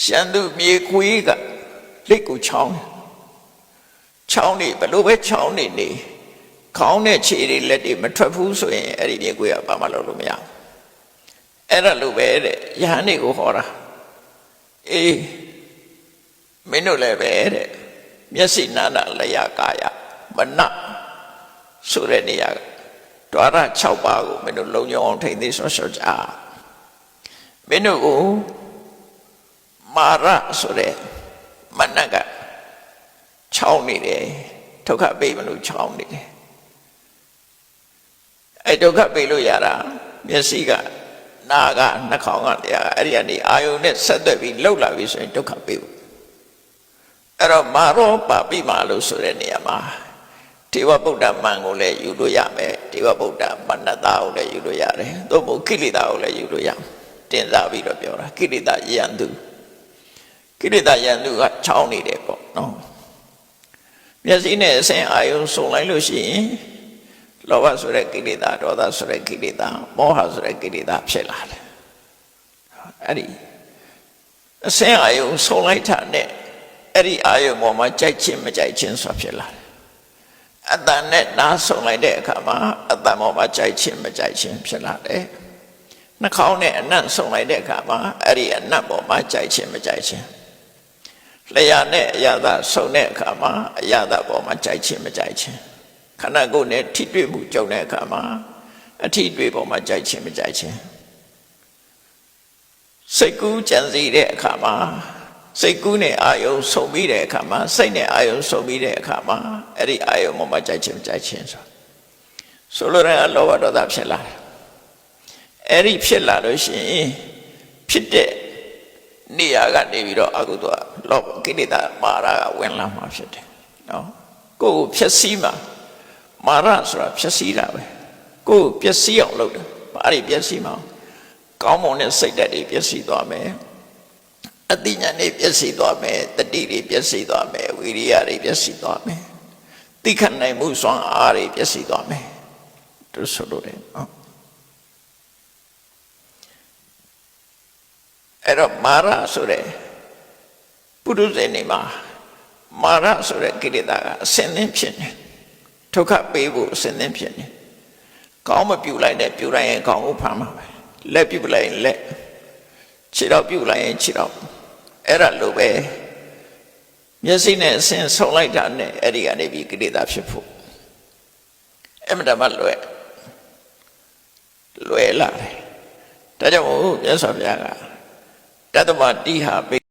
ရှမ်းသူမြေခွေးကလက်ကိုချောင်းနေဘလို့ပဲချောင်းနေခေါင်းနဲ့ခြေတွေလက်တွေမထွက်ဘူးဆိုရင်အဲ့ဒီမြေခွေးကဘာမှလုပ်လို့မရဘူးအဲ့ဒါလိုပဲတဲ့ယဟန်တွေကိုဟောတာအေးမင်းတို့လည်းပဲတဲ့မျက်စိနာနာလျာကာယမနဆိုတဲ့နေရာဒွါရ6ပါးကိုမင်းတို့လုံခြုံအောင်ထိန်းသိမ်းဆော့ကြမင်းတို့ကိုမာရဆိုတဲ့မနကချောင်းနေတယ်ဒုက္ခပိတ်မလို့ချောင်းနေတယ်အဲ့ဒုက္ခပိတ်လို့ရတာမျက်စိကနာကနှာခေါင်းကတရားအဲ့ဒီကနေအာယုန်နဲ့ဆက်သွယ်ပြီးလှုပ်လာပြီဆိုရင်ဒုက္ခပိတ်ဘူးအဲ့တော့မာရောပါပိမာလို့ဆိုတဲ့နေရာမှာဒေဝဗုဒ္ဓမန်ကိုလည်းယူလို့ရမယ်ဒေဝဗုဒ္ဓမနတကိုလည်းယူလို့ရတယ်သို့မဟုတ်ကိလေသာကိုလည်းယူလို့ရတင်စားပြီးတော့ပြောတာကိလေသာယန္တုကချောင်းနေတယ်ပေါ့နော်မျက်စိနဲ့အစဉ်အာယုံစုံလိုက်လို့ရှိရင်လောဘဆိုတဲ့ကိလေသာဒေါသဆိုတဲ့ကိလေသာမောဟဆိုတဲ့ကိလေသာဖြစ်လာတယ်အဲ့ဒီအစဉ်အာယုံစုံလိုက်တာနဲ့အဲ့ဒီအာယုံပေါ်မှာကြိုက်ခြင်းမကြိုက်ခြင်းဆိုတာဖြစ်လာတယ်အတ္တနဲ့နားစုံလိုက်တဲ့အခါမှာအတ္တပေါ်မှာကြိုက်ခြင်းမကြိုက်ခြင်းဖြစ်လာတယ်နှာခေါင်းနဲ့အနံ့စုံလိုက်တဲ့အခါမှာအဲ့ဒီအနံ့ပေါ်မှာကြိုက်ခြင်းမကြိုက်ခြင်းလျှာနဲ့အရာသာစုံတဲ့အခါမှာအရာသာပေါ်မှာကြိုက်ခြင်းမကြိုက်ခြင်းခန္ဓာကိုယ်နဲ့ထိတွေ့မှုကြုံတဲ့အခါမှာအထိတွေ့ပေါ်မှာကြိုက်ခြင်းမကြိုက်ခြင်းစိတ်ကူးကြံစည်တဲ့အခါမှာစိတ်ကူးနဲ့အာယုံစုံပြီးတဲ့အခါမှာစိတ်နဲ့အာယုံစုံပြီးတဲ့အခါမှာအဲ့ဒီအာယုံပေါ်မှာကြိုက်ခြင်းမကြိုက်ခြင်းဆိုလိုတဲ့လောဘဒေါသဖြစ်လာတယ်အဲ့ဒီဖြစ်လာလို့ရှိရင်ဖြစ်တဲ့နေရာကနေပြီးတော့အကုသိုလ်လောဘကိလေသာမာရကဝင်လာမှာဖြစ်တယ်နော်ကိုယ်ကိုဖြည့်ဆည်းမှာမာရဆိုတာဖြည့်ဆည်းတာပဲကိုယ်ပျက်စီးအောင်လုပ်တယ်ဘာတွေပျက်စီးမှာကောင်းမွန်တဲ့စိတ်ဓာတ်တွေပျက်စီးသွားမယ်အသိဉာဏ်တွေပျက်စီးသွားမယ်တတိတွေပျက်စီးသွားမယ်ဝိရိယတွေပျက်စီးသွားမယ်သိခနိုင်မှုစွမ်းအားတွေပျက်စီးသွားမယ်သူဆိုလို့တယ်နော်အဲ့တော့မာရဆိုတဲ့ပုရုဇဉ်နေမှာမာရဆိုတဲ့ကိလေသာကအစင်းသင်းဖြစ်နေဒုက္ခပေးဖို့အစင်းသင်းဖြစ်နေကောင်းမပြုလိုက်တဲ့ပြုလိုက်ရင်ကောင်းဖို့ဖမ်းမှာပဲလက်ပြုလိုက်ရင်လက်ခြေတော့ပြုလိုက်ရင်ခြေတော့အဲ့ဒါလိုပဲမျက်စိနဲ့အစင်းဆုံးလိုက်တာနဲ့အဲ့ဒီကနေပြီးကိလေသာဖြစ်ဖို့အမှန်တမ်းလွယ်လာတယ်ဒါကြောင့်မြတ်စွာဘုရားကတတ္တဝတိဟာ